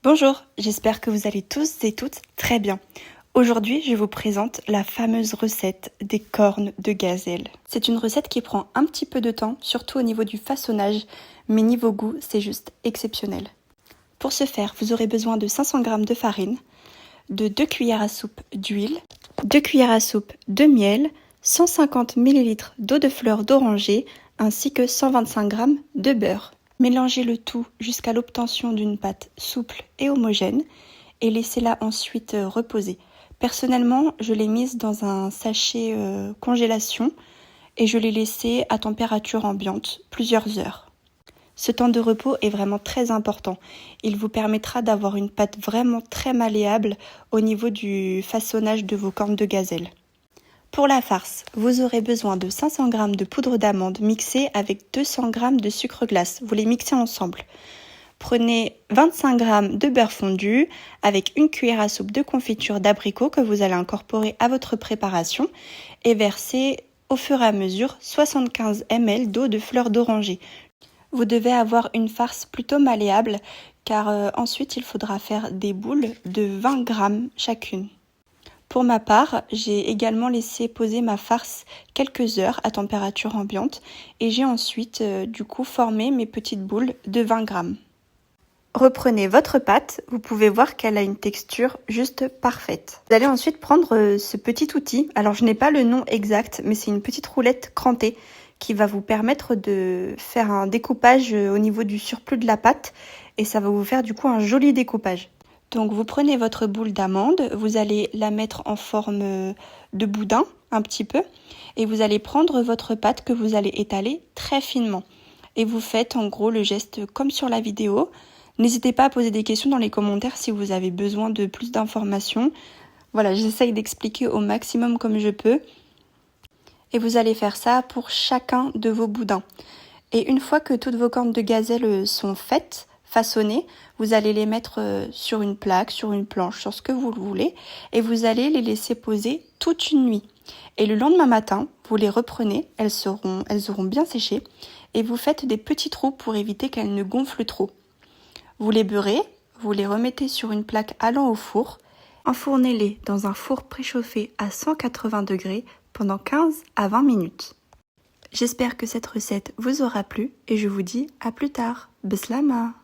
Bonjour, j'espère que vous allez tous et toutes très bien. Aujourd'hui, je vous présente la fameuse recette des cornes de gazelle. C'est une recette qui prend un petit peu de temps, surtout au niveau du façonnage, mais niveau goût, c'est juste exceptionnel. Pour ce faire, vous aurez besoin de 500 g de farine, de 2 cuillères à soupe d'huile, 2 cuillères à soupe de miel, 150 ml d'eau de fleur d'oranger, ainsi que 125 g de beurre. Mélangez le tout jusqu'à l'obtention d'une pâte souple et homogène et laissez-la ensuite reposer. Personnellement, je l'ai mise dans un sachet congélation et je l'ai laissée à température ambiante plusieurs heures. Ce temps de repos est vraiment très important. Il vous permettra d'avoir une pâte vraiment très malléable au niveau du façonnage de vos cornes de gazelle. Pour la farce, vous aurez besoin de 500 g de poudre d'amande mixée avec 200 g de sucre glace. Vous les mixez ensemble. Prenez 25 g de beurre fondu avec une cuillère à soupe de confiture d'abricot que vous allez incorporer à votre préparation et verser au fur et à mesure 75 ml d'eau de fleur d'oranger. Vous devez avoir une farce plutôt malléable car ensuite il faudra faire des boules de 20 g chacune. Pour ma part, j'ai également laissé poser ma farce quelques heures à température ambiante et j'ai ensuite formé mes petites boules de 20 g. Reprenez votre pâte, vous pouvez voir qu'elle a une texture juste parfaite. Vous allez ensuite prendre ce petit outil, alors je n'ai pas le nom exact, mais c'est une petite roulette crantée qui va vous permettre de faire un découpage au niveau du surplus de la pâte et ça va vous faire du coup un joli découpage. Donc vous prenez votre boule d'amande, vous allez la mettre en forme de boudin un petit peu et vous allez prendre votre pâte que vous allez étaler très finement. Et vous faites en gros le geste comme sur la vidéo. N'hésitez pas à poser des questions dans les commentaires si vous avez besoin de plus d'informations. Voilà, j'essaye d'expliquer au maximum comme je peux. Et vous allez faire ça pour chacun de vos boudins. Et une fois que toutes vos cornes de gazelle sont faites, façonnées, vous allez les mettre sur une plaque, sur une planche, sur ce que vous voulez. Et vous allez les laisser poser toute une nuit. Et le lendemain matin, vous les reprenez, elles auront bien séché. Et vous faites des petits trous pour éviter qu'elles ne gonflent trop. Vous les beurrez, vous les remettez sur une plaque allant au four. Enfournez-les dans un four préchauffé à 180 degrés pendant 15 à 20 minutes. J'espère que cette recette vous aura plu et je vous dis à plus tard. Beslama!